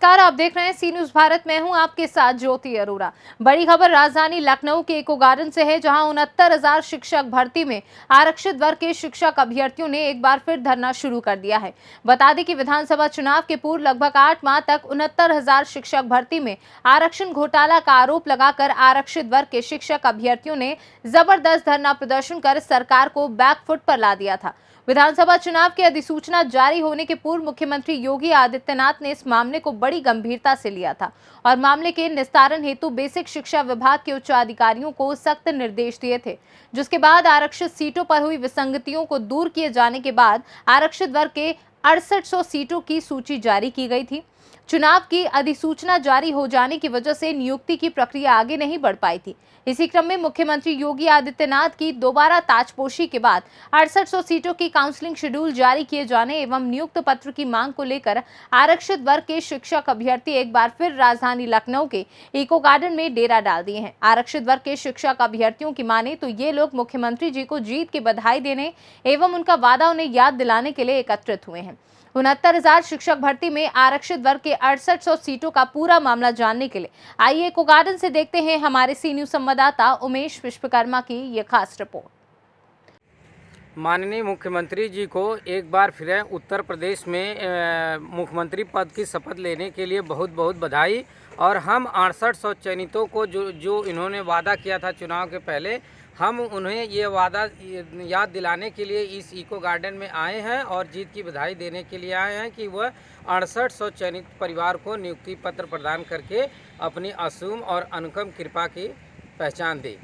नमस्कार, आप देख रहे हैं सी न्यूज भारत। मैं हूं आपके साथ ज्योति अरोड़ा। बड़ी खबर राजधानी लखनऊ के इको गार्डन से है, जहां 69,000 शिक्षक भर्ती में आरक्षित वर्ग के शिक्षक अभ्यर्थियों ने एक बार फिर धरना शुरू कर दिया है। बता दें कि विधानसभा चुनाव के पूर्व लगभग 8 माह तक 69,000 शिक्षक भर्ती में आरक्षण घोटाला का आरोप लगाकर आरक्षित वर्ग के शिक्षक अभ्यर्थियों ने जबरदस्त धरना प्रदर्शन कर सरकार को बैकफुट पर ला दिया था। विधानसभा चुनाव की अधिसूचना जारी होने के पूर्व मुख्यमंत्री योगी आदित्यनाथ ने इस मामले को बड़ी गंभीरता से लिया था और मामले के निस्तारण हेतु बेसिक शिक्षा विभाग के उच्च अधिकारियों को सख्त निर्देश दिए थे, जिसके बाद आरक्षित सीटों पर हुई विसंगतियों को दूर किए जाने के बाद आरक्षित वर्ग के 6800 सीटों की सूची जारी की गई थी। चुनाव की अधिसूचना जारी हो जाने की वजह से नियुक्ति की प्रक्रिया आगे नहीं बढ़ पाई थी। इसी क्रम में मुख्यमंत्री योगी आदित्यनाथ की दोबारा ताजपोशी के बाद 6800 सीटों की काउंसलिंग शेड्यूल जारी किए जाने एवं नियुक्त पत्र की मांग को लेकर आरक्षित वर्ग के शिक्षक अभ्यर्थी एक बार फिर राजधानी लखनऊ के इको गार्डन में डेरा डाल दिए हैं। आरक्षित वर्ग के शिक्षक अभ्यर्थियों की माने तो ये लोग मुख्यमंत्री जी को जीत की बधाई देने एवं उनका वादा उन्हें याद दिलाने के लिए एकत्रित हुए हैं। 69,000 शिक्षक भर्ती में आरक्षित वर्ग के 6800 सीटों का पूरा मामला जानने के लिए आइए इको गार्डन से देखते हैं हमारे सी न्यूज संवाददाता उमेश विश्वकर्मा की ये खास रिपोर्ट। माननीय मुख्यमंत्री जी को एक बार फिर उत्तर प्रदेश में मुख्यमंत्री पद की शपथ लेने के लिए बहुत बहुत बधाई। और हम 6800 चयनितों को जो इन्होंने वादा किया था चुनाव के पहले, हम उन्हें ये वादा याद दिलाने के लिए इस इको गार्डन में आए हैं और जीत की बधाई देने के लिए आए हैं कि वह 6800 चयनित परिवार को नियुक्ति पत्र प्रदान करके अपनी असीम और अनुपम कृपा की पहचान दे।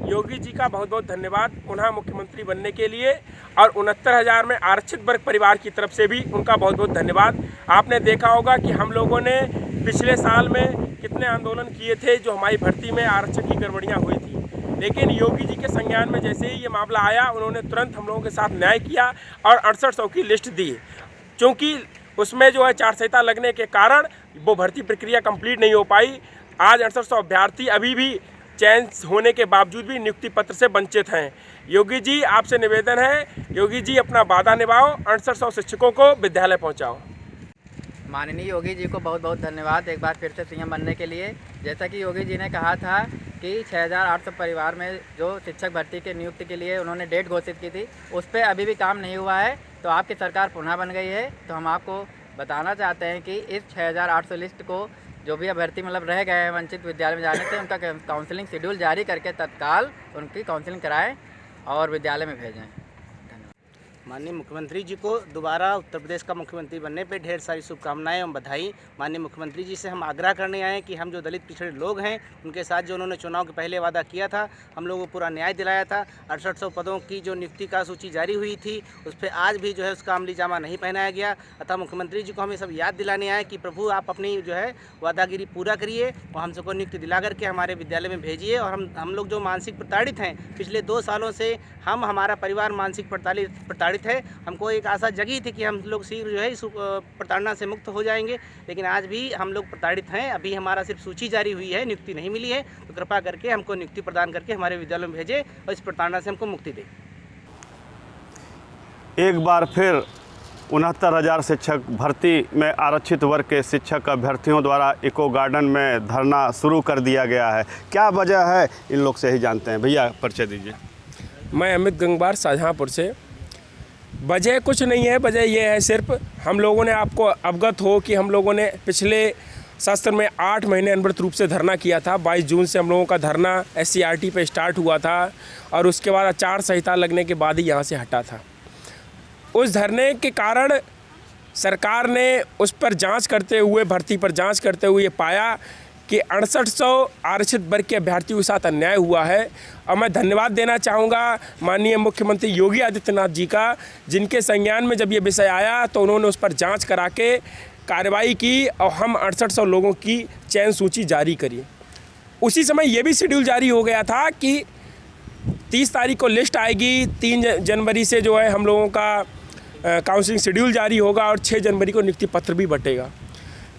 योगी जी का बहुत बहुत धन्यवाद पुनः मुख्यमंत्री बनने के लिए, और 69,000 में आरक्षित वर्ग परिवार की तरफ से भी उनका बहुत बहुत धन्यवाद। आपने देखा होगा कि हम लोगों ने पिछले साल में कितने आंदोलन किए थे जो हमारी भर्ती में आरक्षण की गड़बड़ियाँ हुई थी, लेकिन योगी जी के संज्ञान में जैसे ही ये मामला आया, उन्होंने तुरंत हम लोगों के साथ न्याय किया और 6800 की लिस्ट दी। क्योंकि उसमें जो है चार संहिता लगने के कारण वो भर्ती प्रक्रिया कंप्लीट नहीं हो पाई। आज 6800 अभ्यर्थी अभी भी चयन होने के बावजूद भी नियुक्ति पत्र से वंचित हैं। योगी जी, आपसे निवेदन है, योगी जी अपना वादा निभाओ, 6800 शिक्षकों को विद्यालय पहुंचाओ। माननीय योगी जी को बहुत बहुत धन्यवाद एक बार फिर से सीएम बनने के लिए। जैसा कि योगी जी ने कहा था कि 6800 परिवार में जो शिक्षक भर्ती के नियुक्ति के लिए उन्होंने डेट घोषित की थी, उस पर अभी भी काम नहीं हुआ है। तो आपकी सरकार पुनः बन गई है, तो हम आपको बताना चाहते हैं कि इस 6800 लिस्ट को जो भी अभ्यर्थी रह गए हैं वंचित विद्यालय में जाने से, उनका काउंसलिंग शेड्यूल जारी करके तत्काल उनकी काउंसलिंग कराएं और विद्यालय में भेजें। माननीय मुख्यमंत्री जी को दोबारा उत्तर प्रदेश का मुख्यमंत्री बनने पे ढेर सारी शुभकामनाएं एवं बधाई। माननीय मुख्यमंत्री जी से हम आग्रह करने आए कि हम जो दलित पिछड़े लोग हैं उनके साथ जो उन्होंने चुनाव के पहले वादा किया था, हम लोगों को पूरा न्याय दिलाया था। 6800 पदों की जो नियुक्ति का सूची जारी हुई थी, उस पर आज भी जो है उसका अमली जामा नहीं पहनाया गया। अतः मुख्यमंत्री जी को हमें सब याद दिलाने आए कि प्रभु आप अपनी जो है वादागिरी पूरा करिए और हम सबको नियुक्ति दिला करके हमारे विद्यालय में भेजिए। और हम लोग जो मानसिक प्रताड़ित हैं, पिछले 2 सालों से हमारा परिवार मानसिक प्रताड़ित है। हमको एक आशा जगी थी कि हम लोग शीघ्र जो है इस प्रताड़ना से मुक्त हो जाएंगे, लेकिन आज भी हम लोग प्रताड़ित हैं। अभी हमारा सिर्फ सूची जारी हुई है, नियुक्ति नहीं मिली है। तो कृपा करके हमको नियुक्ति प्रदान करके हमारे विद्यालय में भेजें और इस प्रताड़ना से हमको मुक्ति दें। एक बार फिर 69,000 शिक्षक भर्ती में आरक्षित वर्ग के शिक्षक अभ्यर्थियों द्वारा इको गार्डन में धरना शुरू कर दिया गया है। क्या वजह है, इन लोग से ही जानते हैं। भैया परिचय दीजिए। मैं अमित गंगवार शाहजहाँपुर से। वजह कुछ नहीं है, वजह यह है सिर्फ हम लोगों ने आपको अवगत हो कि हम लोगों ने पिछले सत्र में 8 महीने अनवरत रूप से धरना किया था। 22 जून से हम लोगों का धरना SCRT पे स्टार्ट हुआ था और उसके बाद आचार संहिता लगने के बाद ही यहाँ से हटा था। उस धरने के कारण सरकार ने उस पर जांच करते हुए, भर्ती पर जांच करते हुए ये पाया कि 6800 आरक्षित वर्ग के अभ्यर्थियों के साथ अन्याय हुआ है। और मैं धन्यवाद देना चाहूँगा माननीय मुख्यमंत्री योगी आदित्यनाथ जी का, जिनके संज्ञान में जब ये विषय आया तो उन्होंने उस पर जांच करा के कार्रवाई की और हम 6800 लोगों की चयन सूची जारी करी। उसी समय ये भी शेड्यूल जारी हो गया था कि 30 तारीख को लिस्ट आएगी, 3 जनवरी से जो है हम लोगों का काउंसलिंग शेड्यूल जारी होगा और 6 जनवरी को नियुक्ति पत्र भी बटेगा।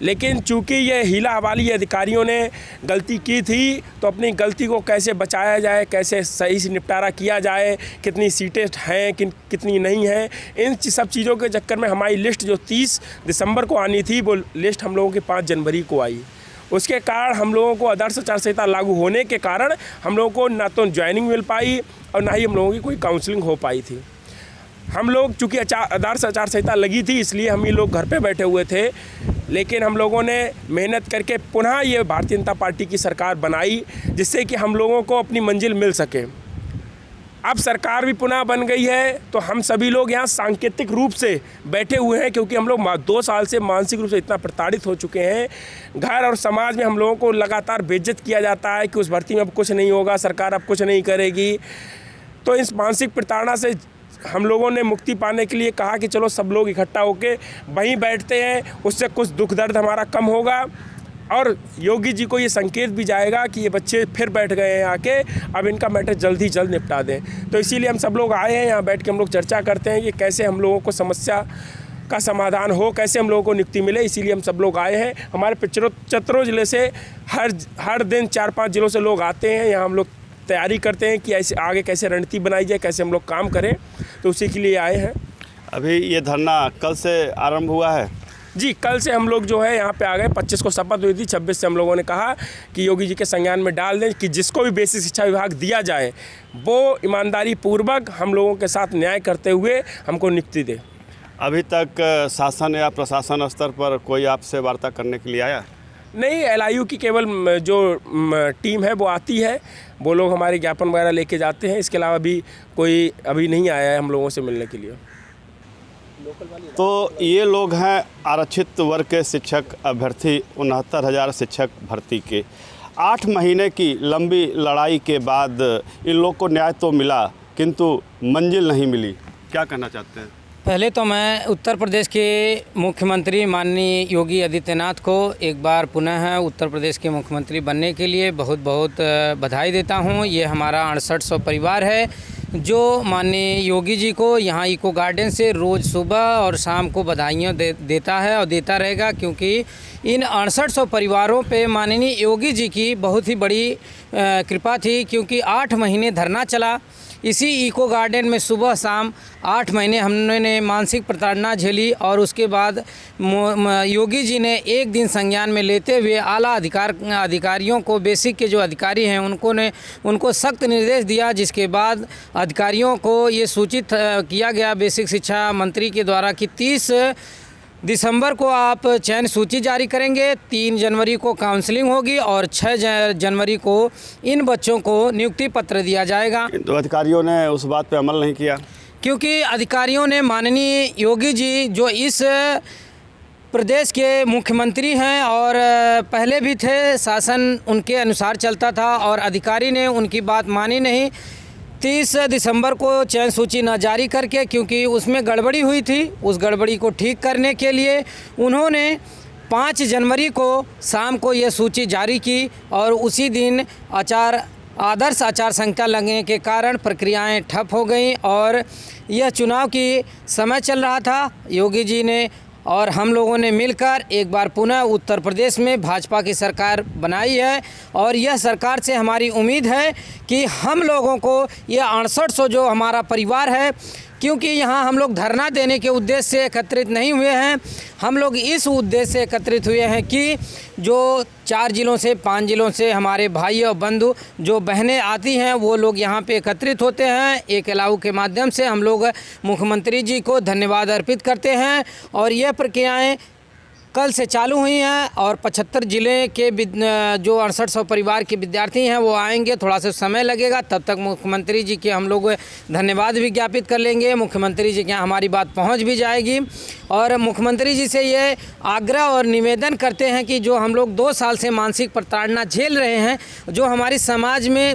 लेकिन चूंकि ये हीला हवाली अधिकारियों ने गलती की थी, तो अपनी गलती को कैसे बचाया जाए, कैसे सही से निपटारा किया जाए, कितनी सीटें हैं कितनी नहीं हैं, इन सब चीज़ों के चक्कर में हमारी लिस्ट जो 30 दिसंबर को आनी थी वो लिस्ट हम लोगों की 5 जनवरी को आई। उसके कारण हम लोगों को आदर्श आचार संहिता लागू होने के कारण हम लोगों को ना तो ज्वाइनिंग मिल पाई और ना ही हम लोगों की कोई काउंसलिंग हो पाई थी। हम लोग चूँकि आदर्श आचार संहिता लगी थी इसलिए हम ये लोग घर पे बैठे हुए थे, लेकिन हम लोगों ने मेहनत करके पुनः ये भारतीय जनता पार्टी की सरकार बनाई जिससे कि हम लोगों को अपनी मंजिल मिल सके। अब सरकार भी पुनः बन गई है तो हम सभी लोग यहाँ सांकेतिक रूप से बैठे हुए हैं, क्योंकि हम लोग 2 साल से मानसिक रूप से इतना प्रताड़ित हो चुके हैं। घर और समाज में हम लोगों को लगातार बेइज्जत किया जाता है कि उस भर्ती में अब कुछ नहीं होगा, सरकार अब कुछ नहीं करेगी। तो इस मानसिक प्रताड़ना से हम लोगों ने मुक्ति पाने के लिए कहा कि चलो सब लोग इकट्ठा होके वहीं बैठते हैं, उससे कुछ दुख दर्द हमारा कम होगा और योगी जी को ये संकेत भी जाएगा कि ये बच्चे फिर बैठ गए हैं आके, अब इनका मैटर जल्द ही जल्द निपटा दें। तो इसीलिए हम सब लोग आए हैं, यहाँ बैठ के हम लोग चर्चा करते हैं कि कैसे हम लोगों को समस्या का समाधान हो, कैसे हम लोगों को नियुक्ति मिले। इसीलिए हम सब लोग आए हैं। हमारे चतरों ज़िले से हर दिन 4-5 जिलों से लोग आते हैं। यहाँ हम लोग तैयारी करते हैं कि ऐसे आगे कैसे रणनीति बनाई जाए, कैसे हम लोग काम करें, तो उसी के लिए आए हैं। अभी ये धरना कल से आरंभ हुआ है? जी, कल से हम लोग जो है यहाँ पे आ गए। 25 को शपथ हुई थी, 26 से हम लोगों ने कहा कि योगी जी के संज्ञान में डाल दें कि जिसको भी बेसिक शिक्षा विभाग दिया जाए वो ईमानदारी पूर्वक हम लोगों के साथ न्याय करते हुए हमको नियुक्ति दे। अभी तक शासन या प्रशासन स्तर पर कोई आपसे वार्ता करने के लिए आया? नहीं, LIU की केवल जो टीम है वो आती है, वो लोग हमारे ज्ञापन वगैरह लेके जाते हैं। इसके अलावा भी कोई अभी नहीं आया है हम लोगों से मिलने के लिए। तो ये लोग हैं आरक्षित वर्ग के शिक्षक अभ्यर्थी, 69,000 शिक्षक भर्ती के। 8 महीने की लंबी लड़ाई के बाद इन लोग को न्याय तो मिला किंतु मंजिल नहीं मिली। क्या कहना चाहते हैं? पहले तो मैं उत्तर प्रदेश के मुख्यमंत्री माननीय योगी आदित्यनाथ को एक बार पुनः उत्तर प्रदेश के मुख्यमंत्री बनने के लिए बहुत बहुत बधाई देता हूं। ये हमारा 6800 परिवार है जो माननीय योगी जी को यहाँ इको गार्डन से रोज़ सुबह और शाम को बधाइयाँ देता है और देता रहेगा, क्योंकि इन 6800 परिवारों पे माननीय योगी जी की बहुत ही बड़ी कृपा थी। क्योंकि 8 महीने धरना चला इसी इको गार्डन में, सुबह शाम 8 महीने हमने मानसिक प्रताड़ना झेली और उसके बाद योगी जी ने एक दिन संज्ञान में लेते हुए आला अधिकारियों को, बेसिक के जो अधिकारी हैं उनको सख्त निर्देश दिया, जिसके बाद अधिकारियों को ये सूचित किया गया बेसिक शिक्षा मंत्री के द्वारा कि 30 दिसंबर को आप चयन सूची जारी करेंगे, 3 जनवरी को काउंसलिंग होगी और 6 जनवरी को इन बच्चों को नियुक्ति पत्र दिया जाएगा। तो अधिकारियों ने उस बात पे अमल नहीं किया, क्योंकि अधिकारियों ने माननीय योगी जी जो इस प्रदेश के मुख्यमंत्री हैं और पहले भी थे, शासन उनके अनुसार चलता था और अधिकारी ने उनकी बात मानी नहीं। 30 दिसंबर को चयन सूची न जारी करके, क्योंकि उसमें गड़बड़ी हुई थी, उस गड़बड़ी को ठीक करने के लिए उन्होंने 5 जनवरी को शाम को यह सूची जारी की और उसी दिन आदर्श आचार संहिता लगने के कारण प्रक्रियाएं ठप हो गईं और यह चुनाव की समय चल रहा था। योगी जी ने और हम लोगों ने मिलकर एक बार पुनः उत्तर प्रदेश में भाजपा की सरकार बनाई है और यह सरकार से हमारी उम्मीद है कि हम लोगों को ये 6800 जो हमारा परिवार है, क्योंकि यहाँ हम लोग धरना देने के उद्देश्य से एकत्रित नहीं हुए हैं, हम लोग इस उद्देश्य से एकत्रित हुए हैं कि जो 4 जिलों से 5 जिलों से हमारे भाई और बंधु जो बहनें आती हैं वो लोग यहाँ पे एकत्रित होते हैं। एक LIU के माध्यम से हम लोग मुख्यमंत्री जी को धन्यवाद अर्पित करते हैं और यह प्रक्रियाएँ कल से चालू हुई हैं और 75 ज़िले के जो 6800 परिवार के विद्यार्थी हैं वो आएंगे। थोड़ा सा समय लगेगा, तब तक मुख्यमंत्री जी के हम लोग धन्यवाद भी ज्ञापित कर लेंगे। मुख्यमंत्री जी के यहाँ हमारी बात पहुँच भी जाएगी और मुख्यमंत्री जी से ये आग्रह और निवेदन करते हैं कि जो हम लोग 2 साल से मानसिक प्रताड़ना झेल रहे हैं, जो हमारे समाज में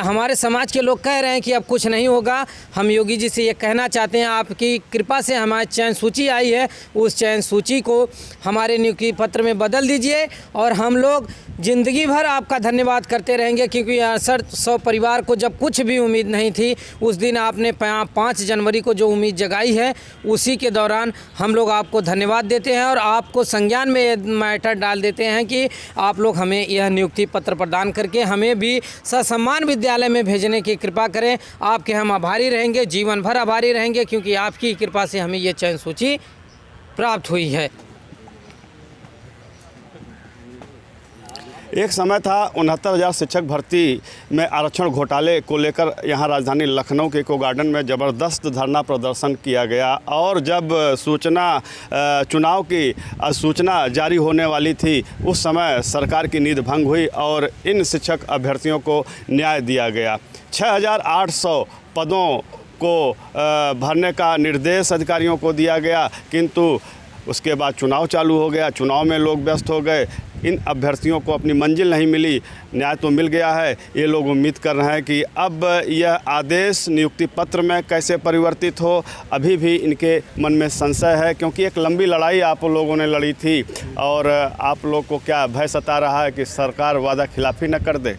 हमारे समाज के लोग कह रहे हैं कि अब कुछ नहीं होगा, हम योगी जी से ये कहना चाहते हैं आपकी कृपा से हमारी चयन सूची आई है, उस चयन सूची को हमारे नियुक्ति पत्र में बदल दीजिए और हम लोग ज़िंदगी भर आपका धन्यवाद करते रहेंगे, क्योंकि 6800 परिवार को जब कुछ भी उम्मीद नहीं थी, उस दिन आपने 5 जनवरी को जो उम्मीद जगाई है, उसी के दौरान हम लोग आपको धन्यवाद देते हैं और आपको संज्ञान में ये मैटर डाल देते हैं कि आप लोग हमें यह नियुक्ति पत्र प्रदान करके हमें भी ससम्मान विद्यालय में भेजने की कृपा करें। आपके हम आभारी रहेंगे, जीवन भर आभारी रहेंगे, क्योंकि आपकी कृपा से हमें ये चयन सूची प्राप्त हुई है। एक समय था 69,000 शिक्षक भर्ती में आरक्षण घोटाले को लेकर यहाँ राजधानी लखनऊ के इको गार्डन में ज़बरदस्त धरना प्रदर्शन किया गया और जब चुनाव की सूचना जारी होने वाली थी, उस समय सरकार की नींद भंग हुई और इन शिक्षक अभ्यर्थियों को न्याय दिया गया। 6,800 पदों को भरने का निर्देश अधिकारियों को दिया गया, किंतु उसके बाद चुनाव चालू हो गया। चुनाव में लोग व्यस्त हो गए, इन अभ्यर्थियों को अपनी मंजिल नहीं मिली। न्याय तो मिल गया है, ये लोग उम्मीद कर रहे हैं कि अब यह आदेश नियुक्ति पत्र में कैसे परिवर्तित हो। अभी भी इनके मन में संशय है, क्योंकि एक लंबी लड़ाई आप लोगों ने लड़ी थी और आप लोग को क्या भय सता रहा है कि सरकार वादा खिलाफी न कर दे?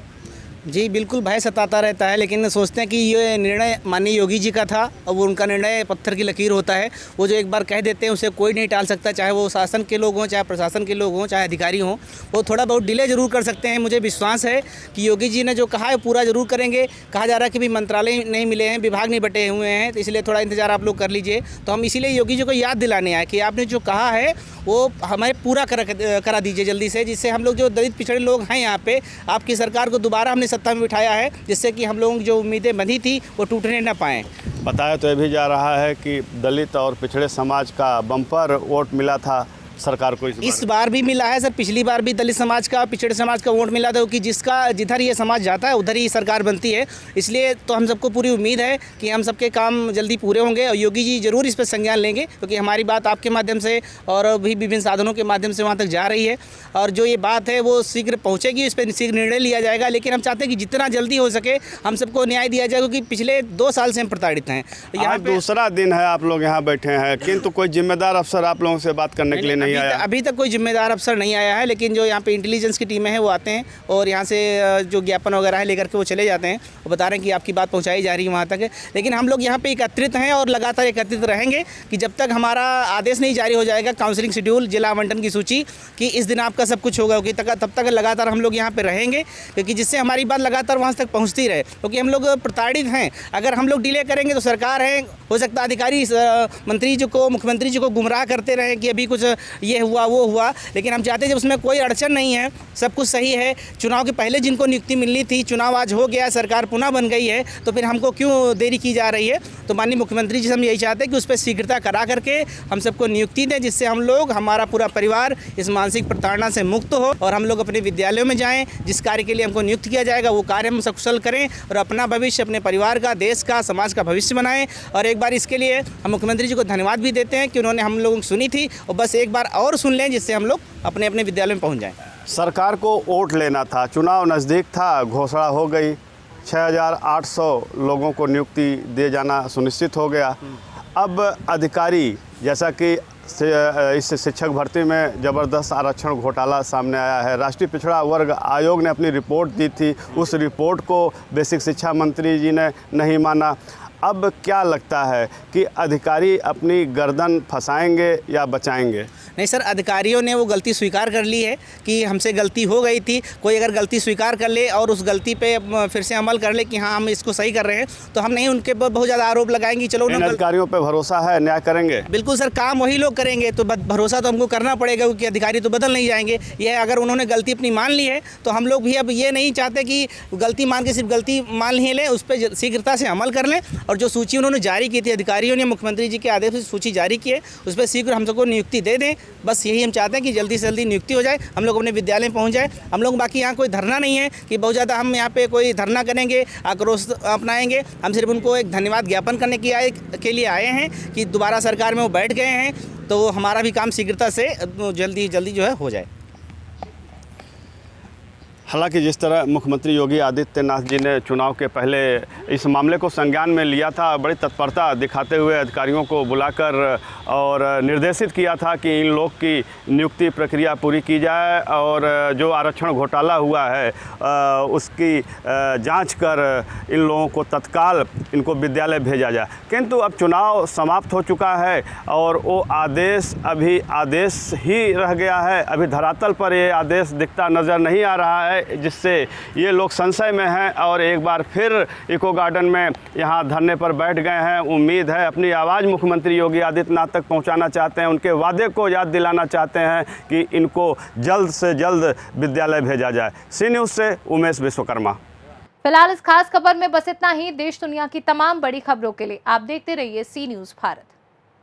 जी बिल्कुल भय सताता रहता है, लेकिन सोचते हैं कि ये निर्णय माननीय योगी जी का था और वो उनका निर्णय पत्थर की लकीर होता है। वो जो एक बार कह देते हैं उसे कोई नहीं टाल सकता, चाहे वो शासन के लोग हों, चाहे प्रशासन के लोग हों, चाहे अधिकारी हों। वो थोड़ा बहुत डिले ज़रूर कर सकते हैं। मुझे विश्वास है कि योगी जी ने जो कहा है पूरा ज़रूर करेंगे। कहा जा रहा है कि भी मंत्रालय नहीं मिले हैं, विभाग नहीं बटे हुए हैं, तो इसलिए थोड़ा इंतज़ार आप लोग कर लीजिए। तो हम इसीलिए योगी जी को याद दिलाने आए कि आपने जो कहा है वो हमें पूरा करा दीजिए जल्दी से, जिससे हम लोग जो दलित पिछड़े लोग हैं यहाँ पे, आपकी सरकार को दोबारा हमने सत्ता में बिठाया है, जिससे कि हम लोगों की जो उम्मीदें बंधी थी वो टूटने न पाएँ। बताया तो ये भी जा रहा है कि दलित और पिछड़े समाज का बम्पर वोट मिला था सरकार को इस बार भी मिला है सर। पिछली बार भी दलित समाज का, पिछड़े समाज का वोट मिला था, कि जिधर ये समाज जाता है उधर ही सरकार बनती है। इसलिए तो हम सबको पूरी उम्मीद है कि हम सबके काम जल्दी पूरे होंगे और योगी जी ज़रूर इस पर संज्ञान लेंगे, क्योंकि हमारी बात आपके माध्यम से और भी विभिन्न साधनों के माध्यम से वहाँ तक जा रही है और जो ये बात है वो शीघ्र पहुँचेगी, इस पर शीघ्र निर्णय लिया जाएगा। लेकिन हम चाहते हैं कि जितना जल्दी हो सके हम सबको न्याय दिया जाए, क्योंकि पिछले 2 साल से हम प्रताड़ित हैं। यहाँ दूसरा दिन है आप लोग यहाँ बैठे हैं, किंतु कोई जिम्मेदार अफसर आप लोगों से बात करने के लिए नहीं आया? अभी तक कोई जिम्मेदार अफसर नहीं आया है, लेकिन जो यहाँ पे इंटेलिजेंस की टीमें हैं वो आते हैं और यहाँ से जो ज्ञापन वगैरह है लेकर के वो चले जाते हैं और बता रहे हैं कि आपकी बात पहुँचाई जा रही है वहाँ तक। लेकिन हम लोग यहाँ पे एकत्रित हैं और लगातार एकत्रित रहेंगे कि जब तक हमारा आदेश नहीं जारी हो जाएगा, काउंसलिंग शेड्यूल, जिला आवंटन की सूची कि इस दिन आपका सब कुछ होगा, तब तक लगातार हम लोग यहाँ पर रहेंगे, क्योंकि जिससे हमारी बात लगातार वहाँ तक पहुँचती रहे, क्योंकि हम लोग प्रताड़ित हैं। अगर हम लोग डिले करेंगे तो सरकार है, हो सकता है अधिकारी मंत्री जी को, मुख्यमंत्री जी को गुमराह करते रहें कि अभी कुछ ये हुआ वो हुआ। लेकिन हम चाहते हैं जब उसमें कोई अड़चन नहीं है, सब कुछ सही है, चुनाव के पहले जिनको नियुक्ति मिलनी थी, चुनाव आज हो गया, सरकार पुनः बन गई है, तो फिर हमको क्यों देरी की जा रही है? तो माननीय मुख्यमंत्री जी से हम यही चाहते हैं कि उस पर शीघ्रता करा करके हम सबको नियुक्ति दें, जिससे हम लोग, हमारा पूरा परिवार इस मानसिक प्रताड़ना से मुक्त हो और हम लोग अपने विद्यालयों में जाएँ। जिस कार्य के लिए हमको नियुक्त किया जाएगा वो कार्य हम सकुशल करें और अपना भविष्य, अपने परिवार का, देश का, समाज का भविष्य बनाएं। और एक बार इसके लिए हम मुख्यमंत्री जी को धन्यवाद भी देते हैं कि उन्होंने हम लोगों की सुनी थी और बस एक बार और सुन लें, जिससे हम लोग अपने अपने विद्यालय में पहुंच जाएं। सरकार को वोट लेना था, चुनाव नज़दीक था, घोषणा हो गई, 6,800 लोगों को नियुक्ति दिए जाना सुनिश्चित हो गया। अब अधिकारी, जैसा कि इस शिक्षक भर्ती में ज़बरदस्त आरक्षण घोटाला सामने आया है, राष्ट्रीय पिछड़ा वर्ग आयोग ने अपनी रिपोर्ट दी थी, उस रिपोर्ट को बेसिक शिक्षा मंत्री जी ने नहीं माना। अब क्या लगता है कि अधिकारी अपनी गर्दन फंसाएंगे या बचाएंगे? नहीं सर, अधिकारियों ने वो गलती स्वीकार कर ली है कि हमसे गलती हो गई थी। कोई अगर गलती स्वीकार कर ले और उस गलती पे फिर से अमल कर ले कि हाँ हम इसको सही कर रहे हैं, तो हम नहीं उनके पर बहुत ज़्यादा आरोप लगाएंगे। चलो इन अधिकारियों पे भरोसा है, न्याय करेंगे? बिल्कुल सर, काम वही लोग करेंगे, तो भरोसा तो हमको करना पड़ेगा, क्योंकि अधिकारी तो बदल नहीं जाएंगे। यह अगर उन्होंने गलती अपनी मान ली है तो हम लोग भी अब ये नहीं चाहते कि गलती मान के सिर्फ गलती मान ही लें, उस पर शीघ्रता से अमल कर लें। और जो सूची उन्होंने जारी की थी, अधिकारियों ने मुख्यमंत्री जी के आदेश से सूची जारी की है, उस पर शीघ्र हम सबको नियुक्ति दे दें। बस यही हम चाहते हैं कि जल्दी से जल्दी नियुक्ति हो जाए, हम लोग अपने विद्यालय में पहुंच जाए। हम लोग बाकी यहाँ कोई धरना नहीं है कि बहुत ज़्यादा हम यहाँ पे कोई धरना करेंगे, आक्रोश अपनाएंगे। हम सिर्फ उनको एक धन्यवाद ज्ञापन करने के लिए आए हैं कि दोबारा सरकार में वो बैठ गए हैं, तो हमारा भी काम शीघ्रता से जल्दी जो है हो जाए। हालांकि जिस तरह मुख्यमंत्री योगी आदित्यनाथ जी ने चुनाव के पहले इस मामले को संज्ञान में लिया था, बड़ी तत्परता दिखाते हुए अधिकारियों को बुलाकर और निर्देशित किया था कि इन लोग की नियुक्ति प्रक्रिया पूरी की जाए और जो आरक्षण घोटाला हुआ है उसकी जांच कर इन लोगों को तत्काल इनको विद्यालय भेजा जाए। किंतु अब चुनाव समाप्त हो चुका है और वो आदेश अभी आदेश ही रह गया है। अभी धरातल पर ये आदेश दिखता नज़र नहीं आ रहा है, जिससे ये लोग संशय में हैं और एक बार फिर इको गार्डन में यहाँ धरने पर बैठ गए हैं। उम्मीद है अपनी आवाज़ मुख्यमंत्री योगी आदित्यनाथ तक पहुँचाना चाहते हैं, उनके वादे को याद दिलाना चाहते हैं कि इनको जल्द से जल्द विद्यालय भेजा जाए। सी न्यूज़ से उमेश विश्वकर्मा। फिलहाल इस खास खबर में बस इतना ही। देश दुनिया की तमाम बड़ी खबरों के लिए आप देखते रहिए सी न्यूज़ भारत।